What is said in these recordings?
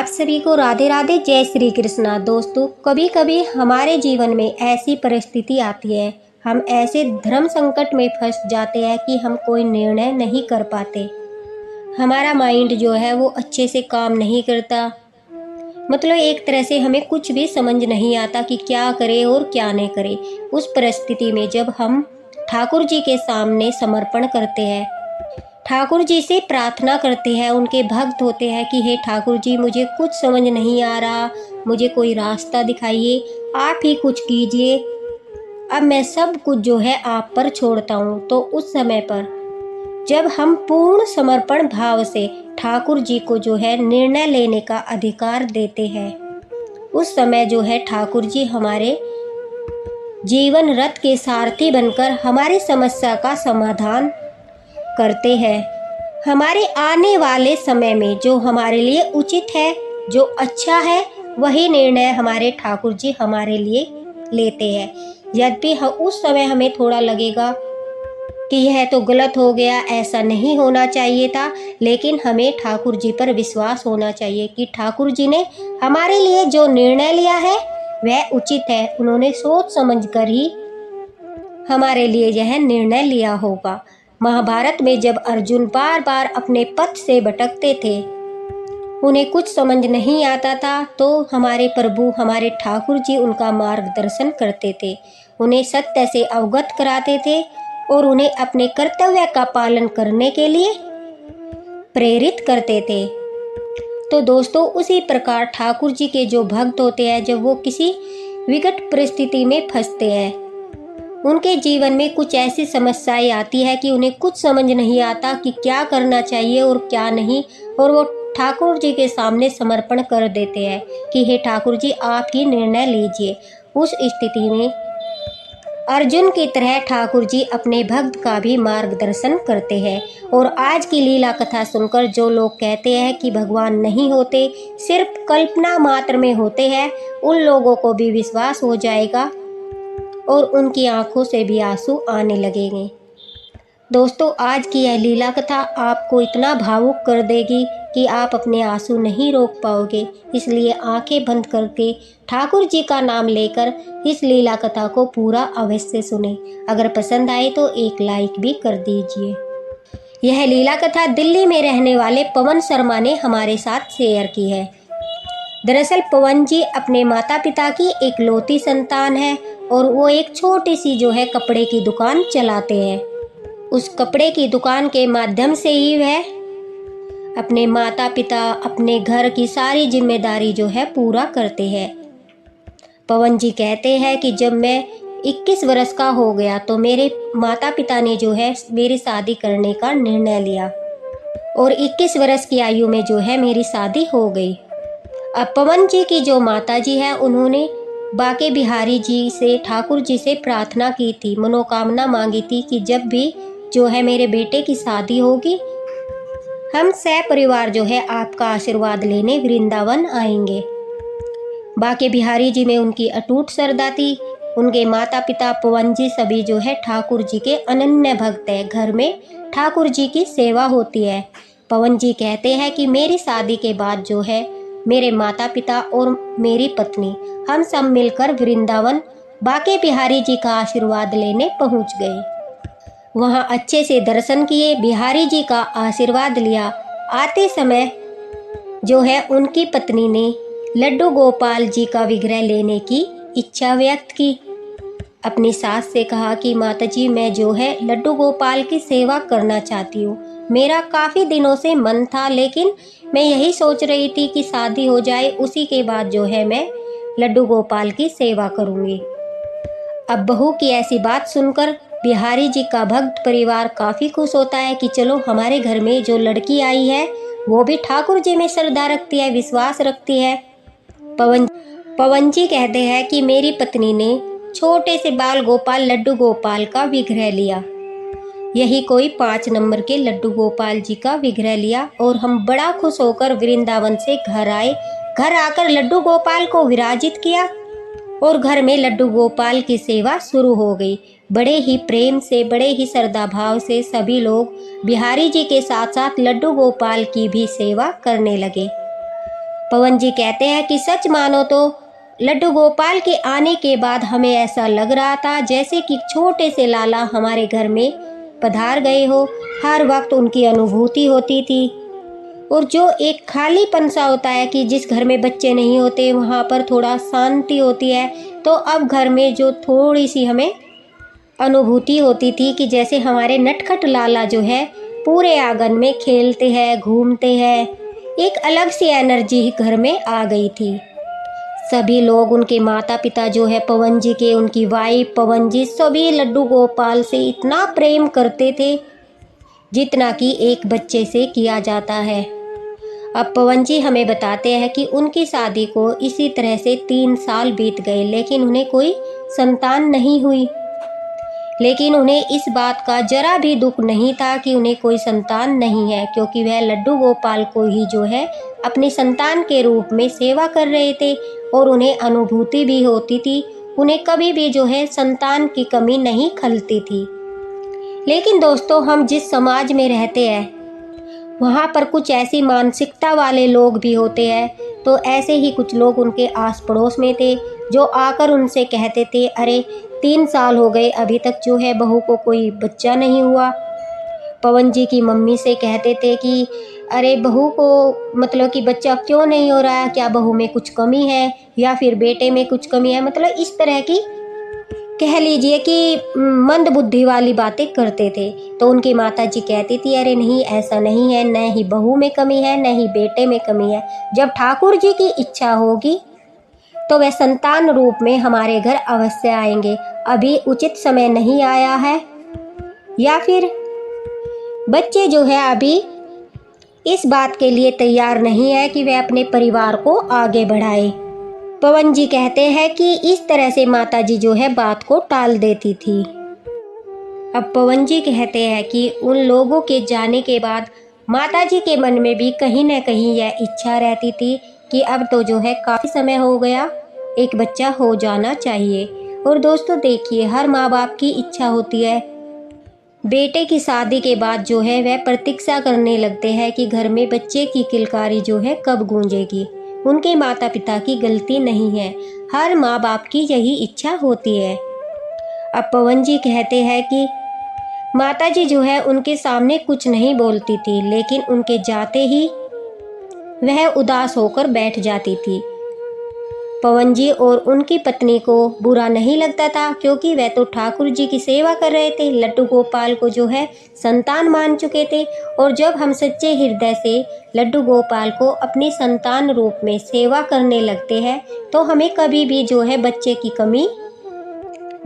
आप सभी को राधे राधे, जय श्री कृष्णा। दोस्तों, कभी कभी हमारे जीवन में ऐसी परिस्थिति आती है, हम ऐसे धर्म संकट में फंस जाते हैं कि हम कोई निर्णय नहीं कर पाते। हमारा माइंड जो है वो अच्छे से काम नहीं करता। मतलब एक तरह से हमें कुछ भी समझ नहीं आता कि क्या करें और क्या नहीं करें। उस परिस्थिति में जब हम ठाकुर जी के सामने समर्पण करते हैं, ठाकुर जी से प्रार्थना करते हैं, उनके भक्त होते हैं कि हे ठाकुर जी, मुझे कुछ समझ नहीं आ रहा, मुझे कोई रास्ता दिखाइए, आप ही कुछ कीजिए, अब मैं सब कुछ जो है आप पर छोड़ता हूँ। तो उस समय पर जब हम पूर्ण समर्पण भाव से ठाकुर जी को जो है निर्णय लेने का अधिकार देते हैं, उस समय जो है ठाकुर जी हमारे जीवन रथ के सारथी बनकर हमारी समस्या का समाधान करते हैं। हमारे आने वाले समय में जो हमारे लिए उचित है, जो अच्छा है, वही निर्णय हमारे ठाकुर जी हमारे लिए लेते हैं। यद्यपि उस समय हमें थोड़ा लगेगा कि यह तो गलत हो गया, ऐसा नहीं होना चाहिए था, लेकिन हमें ठाकुर जी पर विश्वास होना चाहिए कि ठाकुर जी ने हमारे लिए जो निर्णय लिया है वह उचित है। उन्होंने सोच समझ कर ही हमारे लिए यह निर्णय लिया होगा। महाभारत में जब अर्जुन बार बार अपने पथ से भटकते थे, उन्हें कुछ समझ नहीं आता था, तो हमारे प्रभु, हमारे ठाकुर जी उनका मार्गदर्शन करते थे, उन्हें सत्य से अवगत कराते थे और उन्हें अपने कर्तव्य का पालन करने के लिए प्रेरित करते थे। तो दोस्तों, उसी प्रकार ठाकुर जी के जो भक्त होते हैं, जब वो किसी विकट परिस्थिति में फंसते हैं, उनके जीवन में कुछ ऐसी समस्याएं आती है कि उन्हें कुछ समझ नहीं आता कि क्या करना चाहिए और क्या नहीं, और वो ठाकुर जी के सामने समर्पण कर देते हैं कि हे ठाकुर जी, आप ही निर्णय लीजिए। उस स्थिति में अर्जुन की तरह ठाकुर जी अपने भक्त का भी मार्गदर्शन करते हैं। और आज की लीला कथा सुनकर जो लोग कहते हैं कि भगवान नहीं होते, सिर्फ कल्पना मात्र में होते हैं, उन लोगों को भी विश्वास हो जाएगा और उनकी आंखों से भी आंसू आने लगेंगे। दोस्तों, आज की यह लीला कथा आपको इतना भावुक कर देगी कि आप अपने आंसू नहीं रोक पाओगे। इसलिए आंखें बंद करके ठाकुर जी का नाम लेकर इस लीला कथा को पूरा अवश्य सुने। अगर पसंद आए तो एक लाइक भी कर दीजिए। यह लीला कथा दिल्ली में रहने वाले पवन शर्मा ने हमारे साथ शेयर की है। दरअसल पवन जी अपने माता पिता की इकलौती संतान है और वो एक छोटी सी जो है कपड़े की दुकान चलाते हैं। उस कपड़े की दुकान के माध्यम से ही वह अपने माता पिता, अपने घर की सारी जिम्मेदारी जो है पूरा करते हैं। पवन जी कहते हैं कि जब मैं 21 वर्ष का हो गया तो मेरे माता पिता ने जो है मेरी शादी करने का निर्णय लिया और 21 वर्ष की आयु में जो है मेरी शादी हो गई। अब पवन जी की जो माता जी है, उन्होंने बाके बिहारी जी से, ठाकुर जी से प्रार्थना की थी, मनोकामना मांगी थी कि जब भी जो है मेरे बेटे की शादी होगी, हम सपरिवार जो है आपका आशीर्वाद लेने वृंदावन आएंगे। बाके बिहारी जी में उनकी अटूट श्रद्धा थी। उनके माता पिता पवन जी सभी जो है ठाकुर जी के अनन्य भक्त है। घर में ठाकुर जी की सेवा होती है। पवन जी कहते हैं कि मेरी शादी के बाद जो है मेरे माता पिता और मेरी पत्नी, हम सब मिलकर वृंदावन बाके बिहारी जी का आशीर्वाद लेने पहुंच गए। वहां अच्छे से दर्शन किए, बिहारी जी का आशीर्वाद लिया। आते समय जो है उनकी पत्नी ने लड्डू गोपाल जी का विग्रह लेने की इच्छा व्यक्त की। अपनी सास से कहा कि माताजी, मैं जो है लड्डू गोपाल की सेवा करना चाहती हूँ। मेरा काफ़ी दिनों से मन था, लेकिन मैं यही सोच रही थी कि शादी हो जाए, उसी के बाद जो है मैं लड्डू गोपाल की सेवा करूँगी। अब बहू की ऐसी बात सुनकर बिहारी जी का भक्त परिवार काफ़ी खुश होता है कि चलो, हमारे घर में जो लड़की आई है वो भी ठाकुर जी में श्रद्धा रखती है, विश्वास रखती है। पवन जी कहते हैं कि मेरी पत्नी ने छोटे से बाल गोपाल लड्डू गोपाल का विग्रह लिया। यही कोई 5 नंबर के लड्डू गोपाल जी का विग्रह लिया और हम बड़ा खुश होकर वृंदावन से घर आए। घर आकर लड्डू गोपाल को विराजित किया और घर में लड्डू गोपाल की सेवा शुरू हो गई। बड़े ही प्रेम से, बड़े ही श्रद्धा भाव से सभी लोग बिहारी जी के साथ साथ लड्डू गोपाल की भी सेवा करने लगे। पवन जी कहते हैं कि सच मानो तो लड्डू गोपाल के आने के बाद हमें ऐसा लग रहा था जैसे कि छोटे से लाला हमारे घर में पधार गए हो। हर वक्त उनकी अनुभूति होती थी और जो एक खालीपन सा होता है कि जिस घर में बच्चे नहीं होते वहाँ पर थोड़ा शांति होती है, तो अब घर में जो थोड़ी सी हमें अनुभूति होती थी कि जैसे हमारे नटखट लाला जो है पूरे आंगन में खेलते हैं, घूमते हैं। एक अलग सी एनर्जी घर में आ गई थी। सभी लोग, उनके माता पिता जो है पवन जी के, उनकी वाइफ पवन जी, सभी लड्डू गोपाल से इतना प्रेम करते थे जितना कि एक बच्चे से किया जाता है। अब पवन जी हमें बताते हैं कि उनकी शादी को इसी तरह से 3 साल बीत गए, लेकिन उन्हें कोई संतान नहीं हुई। लेकिन उन्हें इस बात का जरा भी दुख नहीं था कि उन्हें कोई संतान नहीं है, क्योंकि वह लड्डू गोपाल को ही जो है अपनी संतान के रूप में सेवा कर रहे थे और उन्हें अनुभूति भी होती थी। उन्हें कभी भी जो है संतान की कमी नहीं खलती थी। लेकिन दोस्तों, हम जिस समाज में रहते हैं वहाँ पर कुछ ऐसी मानसिकता वाले लोग भी होते हैं। तो ऐसे ही कुछ लोग उनके आस पड़ोस में थे जो आकर उनसे कहते थे, अरे 3 साल हो गए अभी तक जो है बहू को कोई बच्चा नहीं हुआ। पवन जी की मम्मी से कहते थे कि अरे बहू को मतलब कि बच्चा क्यों नहीं हो रहा है, क्या बहू में कुछ कमी है या फिर बेटे में कुछ कमी है। मतलब इस तरह की कह लीजिए कि मंद बुद्धि वाली बातें करते थे। तो उनकी माता जी कहती थी, अरे नहीं, ऐसा नहीं है, न ही बहू में कमी है न ही बेटे में कमी है। जब ठाकुर जी की इच्छा होगी तो वह संतान रूप में हमारे घर अवश्य आएंगे। अभी उचित समय नहीं आया है, या फिर बच्चे जो है अभी इस बात के लिए तैयार नहीं है कि वह अपने परिवार को आगे बढ़ाए। पवन जी कहते हैं कि इस तरह से माता जी जो है बात को टाल देती थी। अब पवन जी कहते हैं कि उन लोगों के जाने के बाद माता जी के मन में भी कहीं न कहीं यह इच्छा रहती थी कि अब तो जो है काफ़ी समय हो गया, एक बच्चा हो जाना चाहिए। और दोस्तों देखिए, हर माँ बाप की इच्छा होती है। बेटे की शादी के बाद जो है वह प्रतीक्षा करने लगते हैं कि घर में बच्चे की किलकारी जो है कब गूंजेगी। उनके माता पिता की गलती नहीं है, हर माँ बाप की यही इच्छा होती है। अब पवन जी कहते हैं कि माता जी जो है उनके सामने कुछ नहीं बोलती थी, लेकिन उनके जाते ही वह उदास होकर बैठ जाती थी। पवन जी और उनकी पत्नी को बुरा नहीं लगता था, क्योंकि वह तो ठाकुर जी की सेवा कर रहे थे, लड्डू गोपाल को जो है संतान मान चुके थे। और जब हम सच्चे हृदय से लड्डू गोपाल को अपनी संतान रूप में सेवा करने लगते हैं तो हमें कभी भी जो है बच्चे की कमी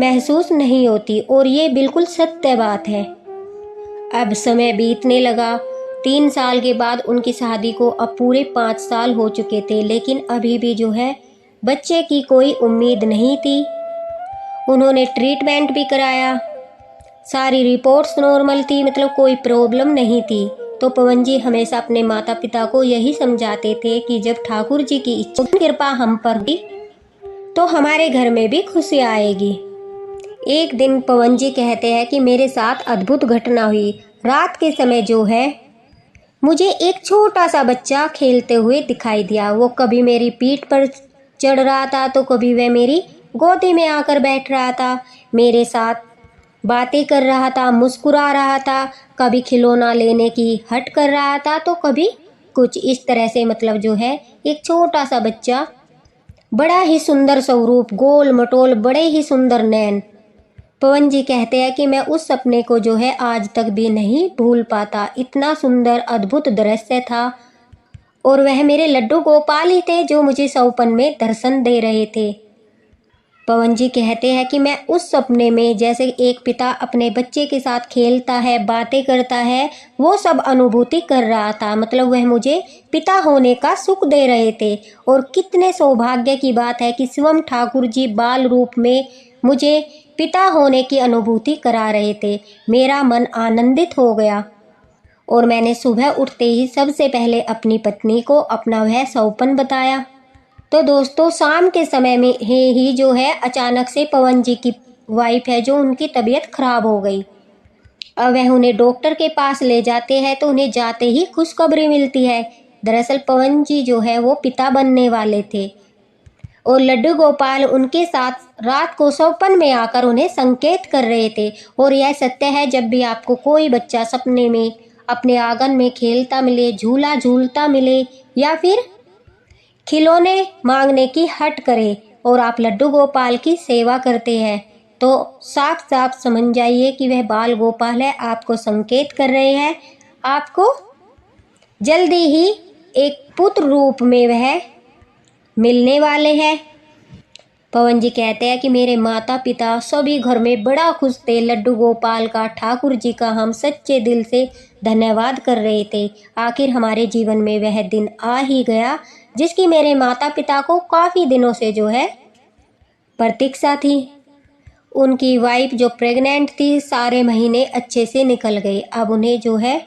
महसूस नहीं होती, और ये बिल्कुल सत्य बात है। अब समय बीतने लगा। 3 साल के बाद उनकी शादी को अब पूरे 5 साल हो चुके थे, लेकिन अभी भी जो है बच्चे की कोई उम्मीद नहीं थी। उन्होंने ट्रीटमेंट भी कराया, सारी रिपोर्ट्स नॉर्मल थी, मतलब कोई प्रॉब्लम नहीं थी। तो पवन जी हमेशा अपने माता पिता को यही समझाते थे कि जब ठाकुर जी की इच्छा कृपा हम पर हुई तो हमारे घर में भी खुशी आएगी। एक दिन पवन जी कहते हैं कि मेरे साथ अद्भुत घटना हुई। रात के समय जो है मुझे एक छोटा सा बच्चा खेलते हुए दिखाई दिया। वो कभी मेरी पीठ पर चढ़ रहा था तो कभी वह मेरी गोदी में आकर बैठ रहा था, मेरे साथ बातें कर रहा था, मुस्कुरा रहा था, कभी खिलौना लेने की हट कर रहा था तो कभी कुछ इस तरह से। मतलब जो है एक छोटा सा बच्चा, बड़ा ही सुंदर स्वरूप, गोल मटोल, बड़े ही सुंदर नैन। पवन जी कहते हैं कि मैं उस सपने को जो है आज तक भी नहीं भूल पाता। इतना सुंदर अद्भुत दृश्य था, और वह मेरे लड्डू गोपाल ही थे जो मुझे सपन में दर्शन दे रहे थे। पवन जी कहते हैं कि मैं उस सपने में जैसे एक पिता अपने बच्चे के साथ खेलता है, बातें करता है, वो सब अनुभूति कर रहा था। मतलब वह मुझे पिता होने का सुख दे रहे थे। और कितने सौभाग्य की बात है कि स्वयं ठाकुर जी बाल रूप में मुझे पिता होने की अनुभूति करा रहे थे। मेरा मन आनंदित हो गया और मैंने सुबह उठते ही सबसे पहले अपनी पत्नी को अपना वह सौपन बताया। तो दोस्तों, शाम के समय में ही जो है अचानक से पवन जी की वाइफ है जो उनकी तबीयत खराब हो गई। अब वह उन्हें डॉक्टर के पास ले जाते हैं तो उन्हें जाते ही खुशखबरी मिलती है। दरअसल पवन जी जो है वो पिता बनने वाले थे और लड्डू गोपाल उनके साथ रात को स्वप्न में आकर उन्हें संकेत कर रहे थे। और यह सत्य है, जब भी आपको कोई बच्चा सपने में अपने आंगन में खेलता मिले, झूला झूलता मिले या फिर खिलौने मांगने की हट करे और आप लड्डू गोपाल की सेवा करते हैं, तो साफ साफ समझ जाइए कि वह बाल गोपाल है, आपको संकेत कर रहे हैं। आपको जल्दी ही एक पुत्र रूप में वह मिलने वाले हैं। पवन जी कहते हैं कि मेरे माता पिता सभी घर में बड़ा खुश थे। लड्डू गोपाल का, ठाकुर जी का हम सच्चे दिल से धन्यवाद कर रहे थे। आखिर हमारे जीवन में वह दिन आ ही गया जिसकी मेरे माता पिता को काफ़ी दिनों से जो है प्रतीक्षा थी। उनकी वाइफ जो प्रेग्नेंट थी, सारे महीने अच्छे से निकल गए। अब उन्हें जो है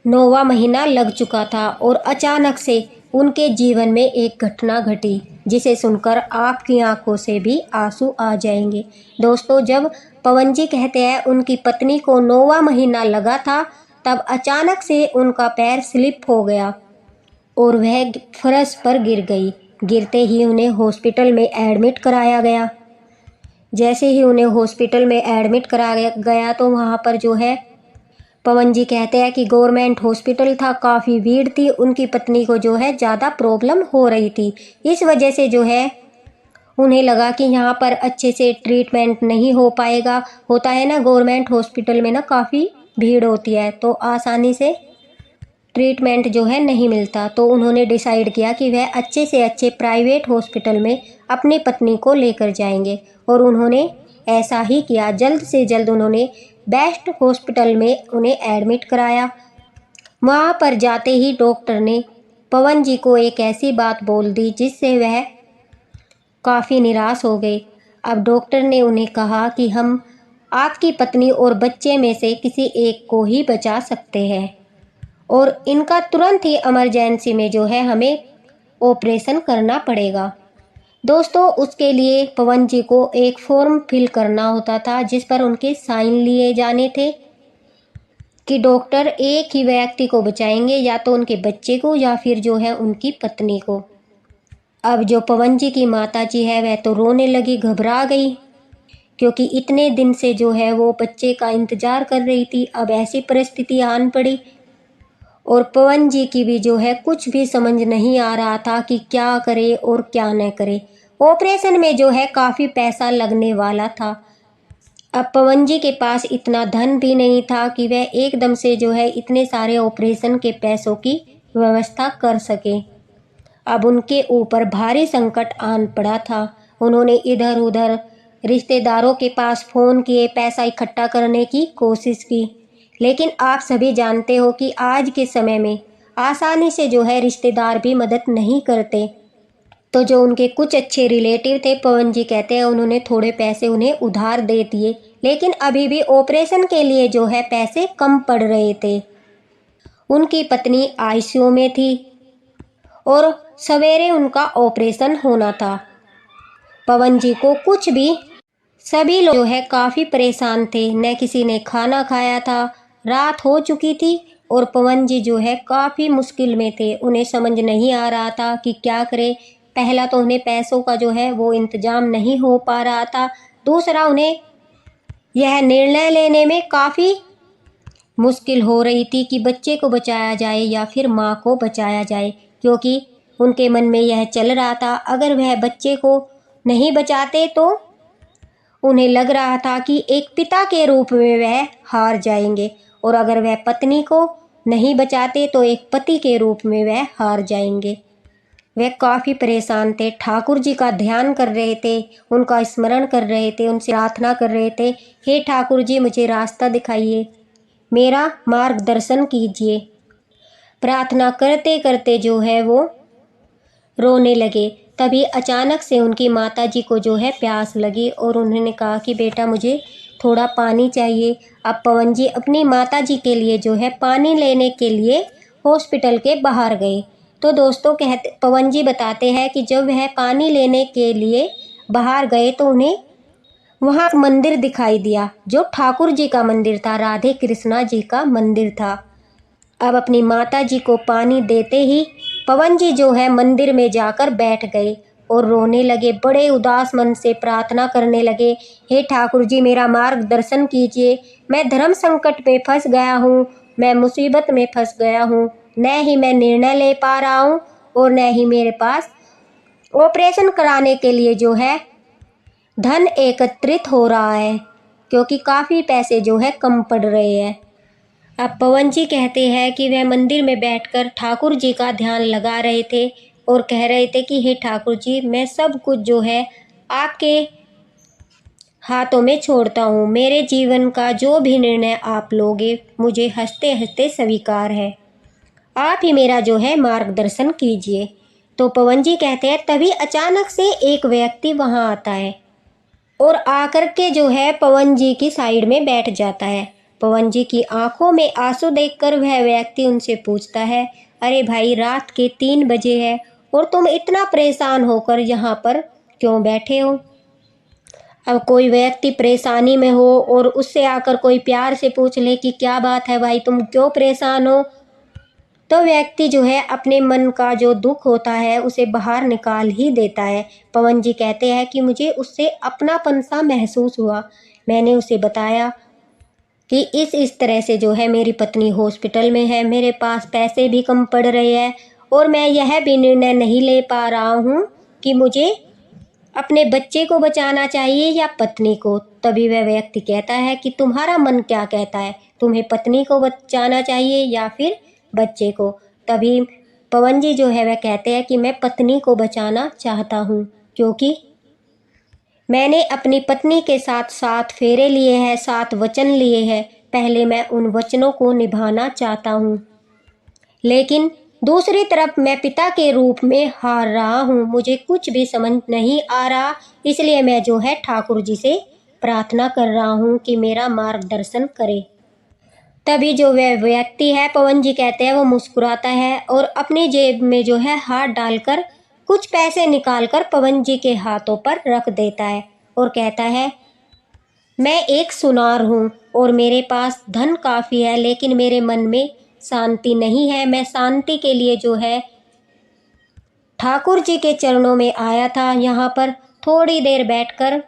9वां महीना लग चुका था और अचानक से उनके जीवन में एक घटना घटी जिसे सुनकर आपकी आंखों से भी आंसू आ जाएंगे। दोस्तों, जब पवन जी कहते हैं उनकी पत्नी को 9वां महीना लगा था, तब अचानक से उनका पैर स्लिप हो गया और वह फर्श पर गिर गई। गिरते ही उन्हें हॉस्पिटल में एडमिट कराया गया। जैसे ही उन्हें हॉस्पिटल में एडमिट कराया गया तो वहाँ पर जो है पवन जी कहते हैं कि गवर्नमेंट हॉस्पिटल था, काफ़ी भीड़ थी। उनकी पत्नी को जो है ज़्यादा प्रॉब्लम हो रही थी। इस वजह से जो है उन्हें लगा कि यहाँ पर अच्छे से ट्रीटमेंट नहीं हो पाएगा। होता है ना, गवर्नमेंट हॉस्पिटल में ना काफ़ी भीड़ होती है तो आसानी से ट्रीटमेंट जो है नहीं मिलता। तो उन्होंने डिसाइड किया कि वह अच्छे से अच्छे प्राइवेट हॉस्पिटल में अपनी पत्नी को लेकर जाएंगे और उन्होंने ऐसा ही किया। जल्द से जल्द उन्होंने बेस्ट हॉस्पिटल में उन्हें एडमिट कराया। वहाँ पर जाते ही डॉक्टर ने पवन जी को एक ऐसी बात बोल दी जिससे वह काफ़ी निराश हो गए। अब डॉक्टर ने उन्हें कहा कि हम आपकी पत्नी और बच्चे में से किसी एक को ही बचा सकते हैं और इनका तुरंत ही इमरजेंसी में जो है हमें ऑपरेशन करना पड़ेगा। दोस्तों, उसके लिए पवन जी को एक फॉर्म फिल करना होता था जिस पर उनके साइन लिए जाने थे कि डॉक्टर एक ही व्यक्ति को बचाएंगे, या तो उनके बच्चे को या फिर जो है उनकी पत्नी को। अब जो पवन जी की माता जी है वह तो रोने लगी, घबरा गई, क्योंकि इतने दिन से जो है वो बच्चे का इंतज़ार कर रही थी। अब ऐसी परिस्थिति आन पड़ी और पवन जी की भी जो है कुछ भी समझ नहीं आ रहा था कि क्या करे और क्या न करे। ऑपरेशन में जो है काफ़ी पैसा लगने वाला था। अब पवन जी के पास इतना धन भी नहीं था कि वह एकदम से जो है इतने सारे ऑपरेशन के पैसों की व्यवस्था कर सके। अब उनके ऊपर भारी संकट आन पड़ा था। उन्होंने इधर उधर रिश्तेदारों के पास फ़ोन किए, पैसा इकट्ठा करने की कोशिश की, लेकिन आप सभी जानते हो कि आज के समय में आसानी से जो है रिश्तेदार भी मदद नहीं करते। तो जो उनके कुछ अच्छे रिलेटिव थे, पवन जी कहते हैं उन्होंने थोड़े पैसे उन्हें उधार दे दिए, लेकिन अभी भी ऑपरेशन के लिए जो है पैसे कम पड़ रहे थे। उनकी पत्नी आईसीयू में थी और सवेरे उनका ऑपरेशन होना था। पवन जी को कुछ भी, सभी लोग जो है काफ़ी परेशान थे, न किसी ने खाना खाया था, रात हो चुकी थी और पवन जी जो है काफ़ी मुश्किल में थे। उन्हें समझ नहीं आ रहा था कि क्या करें। पहला तो उन्हें पैसों का जो है वो इंतज़ाम नहीं हो पा रहा था, दूसरा उन्हें यह निर्णय लेने में काफ़ी मुश्किल हो रही थी कि बच्चे को बचाया जाए या फिर माँ को बचाया जाए, क्योंकि उनके मन में यह चल रहा था अगर वह बच्चे को नहीं बचाते तो उन्हें लग रहा था कि एक पिता के रूप में वह हार जाएंगे, और अगर वह पत्नी को नहीं बचाते तो एक पति के रूप में वह हार जाएंगे। वह काफ़ी परेशान थे, ठाकुर जी का ध्यान कर रहे थे, उनका स्मरण कर रहे थे, उनसे प्रार्थना कर रहे थे, हे ठाकुर जी मुझे रास्ता दिखाइए, मेरा मार्गदर्शन कीजिए। प्रार्थना करते करते जो है वो रोने लगे। तभी अचानक से उनकी माता जी को जो है प्यास लगी और उन्होंने कहा कि बेटा मुझे थोड़ा पानी चाहिए। अब पवन जी अपनी माता जी के लिए जो है पानी लेने के लिए हॉस्पिटल के बाहर गए। तो दोस्तों, पवन जी बताते हैं कि जब वह पानी लेने के लिए बाहर गए तो उन्हें वहाँ मंदिर दिखाई दिया जो ठाकुर जी का मंदिर था, राधे कृष्णा जी का मंदिर था। अब अपनी माता जी को पानी देते ही पवन जी जो है मंदिर में जाकर बैठ गए और रोने लगे। बड़े उदास मन से प्रार्थना करने लगे, हे ठाकुर जी मेरा मार्गदर्शन कीजिए, मैं धर्म संकट में फंस गया हूँ, मैं मुसीबत में फंस गया हूँ, न ही मैं निर्णय ले पा रहा हूँ और न ही मेरे पास ऑपरेशन कराने के लिए जो है धन एकत्रित हो रहा है, क्योंकि काफ़ी पैसे जो है कम पड़ रहे हैं। अब पवन जी कहते हैं कि वह मंदिर में बैठकर ठाकुर जी का ध्यान लगा रहे थे और कह रहे थे कि हे ठाकुर जी, मैं सब कुछ जो है आपके हाथों में छोड़ता हूँ, मेरे जीवन का जो भी निर्णय आप लोगे मुझे हंसते हंसते स्वीकार है, आप ही मेरा जो है मार्गदर्शन कीजिए। तो पवन जी कहते हैं तभी अचानक से एक व्यक्ति वहाँ आता है और आकर के जो है पवन जी की साइड में बैठ जाता है। पवन जी की आंखों में आंसू देखकर वह व्यक्ति उनसे पूछता है, अरे भाई रात के 3 बजे है और तुम इतना परेशान होकर यहाँ पर क्यों बैठे हो? अब कोई व्यक्ति परेशानी में हो और उससे आकर कोई प्यार से पूछ ले कि क्या बात है भाई, तुम क्यों परेशान हो, तो व्यक्ति जो है अपने मन का जो दुख होता है उसे बाहर निकाल ही देता है। पवन जी कहते हैं कि मुझे उससे अपनापन सा महसूस हुआ। मैंने उसे बताया कि इस तरह से जो है मेरी पत्नी हॉस्पिटल में है, मेरे पास पैसे भी कम पड़ रहे हैं और मैं यह भी निर्णय नहीं ले पा रहा हूँ कि मुझे अपने बच्चे को बचाना चाहिए या पत्नी को। तभी वह व्यक्ति कहता है कि तुम्हारा मन क्या कहता है, तुम्हें पत्नी को बचाना चाहिए या फिर बच्चे को? तभी पवन जी जो है वह कहते हैं कि मैं पत्नी को बचाना चाहता हूँ, क्योंकि मैंने अपनी पत्नी के साथ 7 फेरे लिए हैं, 7 वचन लिए हैं, पहले मैं उन वचनों को निभाना चाहता हूँ, लेकिन दूसरी तरफ मैं पिता के रूप में हार रहा हूँ, मुझे कुछ भी समझ नहीं आ रहा, इसलिए मैं जो है ठाकुर जी से प्रार्थना कर रहा हूँ कि मेरा मार्गदर्शन करे। तभी जो वह व्यक्ति है, पवन जी कहते हैं, वो मुस्कुराता है और अपनी जेब में जो है हाथ डालकर कुछ पैसे निकालकर पवन जी के हाथों पर रख देता है और कहता है, मैं एक सुनार हूँ और मेरे पास धन काफ़ी है, लेकिन मेरे मन में शांति नहीं है। मैं शांति के लिए जो है ठाकुर जी के चरणों में आया था, यहाँ पर थोड़ी देर बैठकर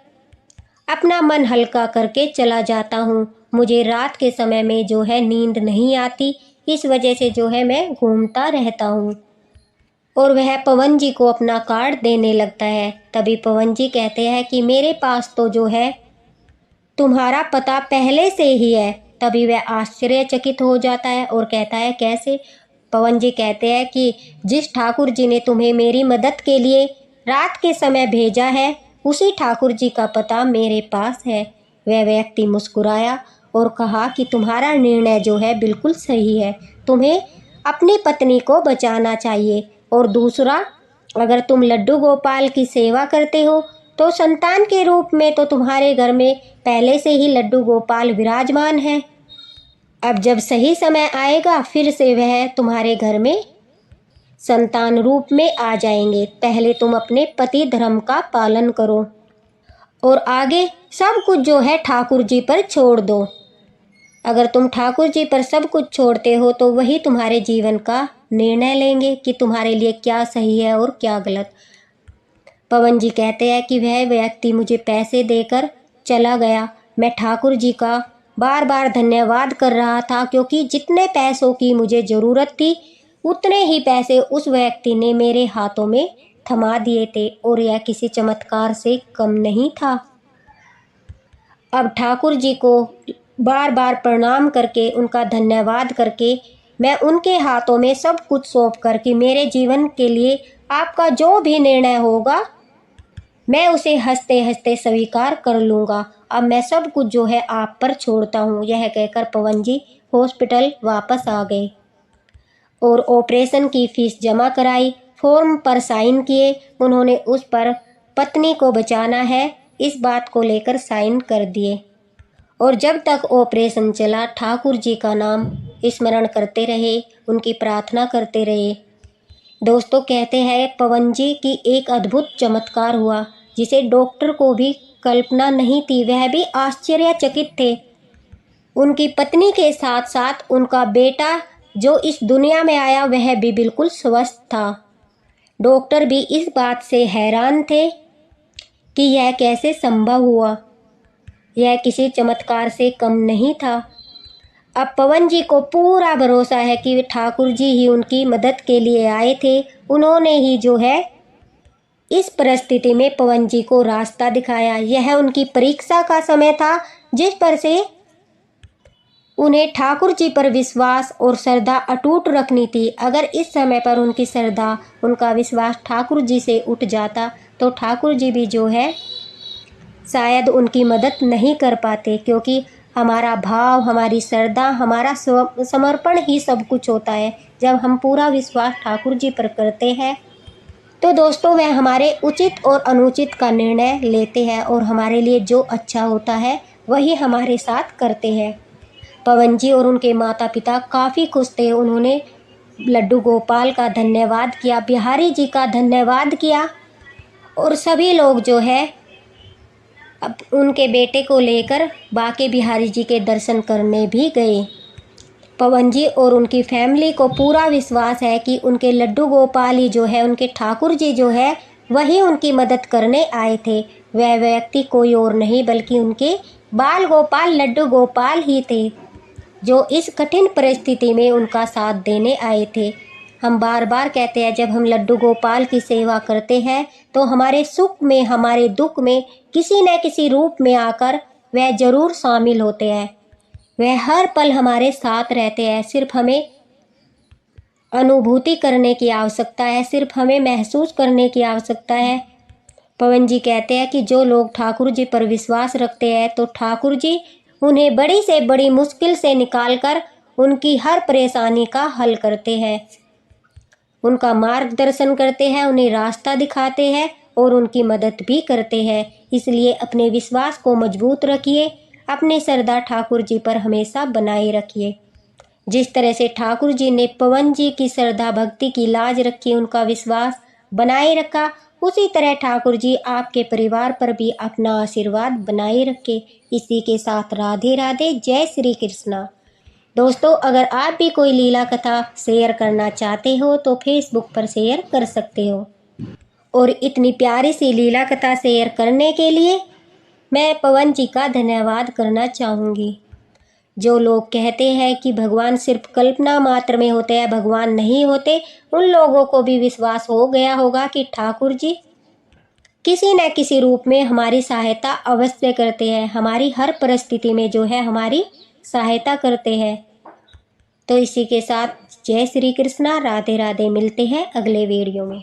अपना मन हल्का करके चला जाता हूँ। मुझे रात के समय में जो है नींद नहीं आती, इस वजह से जो है मैं घूमता रहता हूँ। और वह पवन जी को अपना कार्ड देने लगता है। तभी पवन जी कहते हैं कि मेरे पास तो जो है तुम्हारा पता पहले से ही है। तभी वह आश्चर्यचकित हो जाता है और कहता है, कैसे? पवन जी कहते हैं कि जिस ठाकुर जी ने तुम्हें मेरी मदद के लिए रात के समय भेजा है, उसी ठाकुर जी का पता मेरे पास है। वह व्यक्ति मुस्कुराया और कहा कि तुम्हारा निर्णय जो है बिल्कुल सही है, तुम्हें अपनी पत्नी को बचाना चाहिए, और दूसरा, अगर तुम लड्डू गोपाल की सेवा करते हो तो संतान के रूप में तो तुम्हारे घर में पहले से ही लड्डू गोपाल विराजमान है। अब जब सही समय आएगा फिर से वह तुम्हारे घर में संतान रूप में आ जाएंगे। पहले तुम अपने पति धर्म का पालन करो और आगे सब कुछ जो है ठाकुर जी पर छोड़ दो। अगर तुम ठाकुर जी पर सब कुछ छोड़ते हो तो वही तुम्हारे जीवन का निर्णय लेंगे कि तुम्हारे लिए क्या सही है और क्या गलत। पवन जी कहते हैं कि वह व्यक्ति मुझे पैसे देकर चला गया। मैं ठाकुर जी का बार बार धन्यवाद कर रहा था, क्योंकि जितने पैसों की मुझे ज़रूरत थी उतने ही पैसे उस व्यक्ति ने मेरे हाथों में थमा दिए थे, और यह किसी चमत्कार से कम नहीं था। अब ठाकुर जी को बार बार प्रणाम करके, उनका धन्यवाद करके, मैं उनके हाथों में सब कुछ सौंप कर कि मेरे जीवन के लिए आपका जो भी निर्णय होगा मैं उसे हंसते हंसते स्वीकार कर लूँगा। अब मैं सब कुछ जो है आप पर छोड़ता हूँ। यह कहकर पवन जी हॉस्पिटल वापस आ गए और ऑपरेशन की फीस जमा कराई, फॉर्म पर साइन किए। उन्होंने उस पर पत्नी को बचाना है इस बात को लेकर साइन कर दिए, और जब तक ऑपरेशन चला ठाकुर जी का नाम स्मरण करते रहे, उनकी प्रार्थना करते रहे। दोस्तों, कहते हैं पवन जी की एक अद्भुत चमत्कार हुआ जिसे डॉक्टर को भी कल्पना नहीं थी। वह भी आश्चर्यचकित थे। उनकी पत्नी के साथ साथ उनका बेटा जो इस दुनिया में आया वह भी बिल्कुल स्वस्थ था। डॉक्टर भी इस बात से हैरान थे कि यह कैसे संभव हुआ। यह किसी चमत्कार से कम नहीं था। अब पवन जी को पूरा भरोसा है कि ठाकुर जी ही उनकी मदद के लिए आए थे। उन्होंने ही जो है इस परिस्थिति में पवन जी को रास्ता दिखाया। यह उनकी परीक्षा का समय था, जिस पर से उन्हें ठाकुर जी पर विश्वास और श्रद्धा अटूट रखनी थी। अगर इस समय पर उनकी श्रद्धा, उनका विश्वास ठाकुर जी से उठ जाता तो ठाकुर जी भी जो है शायद उनकी मदद नहीं कर पाते, क्योंकि हमारा भाव, हमारी श्रद्धा, हमारा समर्पण ही सब कुछ होता है। जब हम पूरा विश्वास ठाकुर जी पर करते हैं तो दोस्तों वह हमारे उचित और अनुचित का निर्णय लेते हैं और हमारे लिए जो अच्छा होता है वही हमारे साथ करते हैं। पवन जी और उनके माता पिता काफ़ी खुश थे। उन्होंने लड्डू गोपाल का धन्यवाद किया, बिहारी जी का धन्यवाद किया और सभी लोग जो है अब उनके बेटे को लेकर बाके बिहारी जी के दर्शन करने भी गए। पवन जी और उनकी फैमिली को पूरा विश्वास है कि उनके लड्डू गोपाल ही जो है, उनके ठाकुर जी जो है वही उनकी मदद करने आए थे। वह व्यक्ति कोई और नहीं बल्कि उनके बाल गोपाल लड्डू गोपाल ही थे, जो इस कठिन परिस्थिति में उनका साथ देने आए थे। हम बार बार कहते हैं, जब हम लड्डू गोपाल की सेवा करते हैं तो हमारे सुख में, हमारे दुख में किसी न किसी रूप में आकर वह जरूर शामिल होते हैं। वह हर पल हमारे साथ रहते हैं। सिर्फ हमें अनुभूति करने की आवश्यकता है, सिर्फ हमें महसूस करने की आवश्यकता है। पवन जी कहते हैं कि जो लोग ठाकुर जी पर विश्वास रखते हैं तो ठाकुर जी उन्हें बड़ी से बड़ी मुश्किल से निकालकर उनकी हर परेशानी का हल करते हैं, उनका मार्गदर्शन करते हैं, उन्हें रास्ता दिखाते हैं और उनकी मदद भी करते हैं। इसलिए अपने विश्वास को मजबूत रखिए, अपनी श्रद्धा ठाकुर जी पर हमेशा बनाए रखिए। जिस तरह से ठाकुर जी ने पवन जी की श्रद्धा भक्ति की लाज रखी, उनका विश्वास बनाए रखा, उसी तरह ठाकुर जी आपके परिवार पर भी अपना आशीर्वाद बनाए रखे। इसी के साथ राधे राधे, जय श्री कृष्णा। दोस्तों, अगर आप भी कोई लीला कथा शेयर करना चाहते हो तो फेसबुक पर शेयर कर सकते हो। और इतनी प्यारी सी लीला कथा शेयर करने के लिए मैं पवन जी का धन्यवाद करना चाहूँगी। जो लोग कहते हैं कि भगवान सिर्फ कल्पना मात्र में होते हैं, भगवान नहीं होते, उन लोगों को भी विश्वास हो गया होगा कि ठाकुर जी किसी न किसी रूप में हमारी सहायता अवश्य करते हैं, हमारी हर परिस्थिति में जो है हमारी सहायता करते हैं। तो इसी के साथ जय श्री कृष्णा, राधे राधे। मिलते हैं अगले वीडियो में।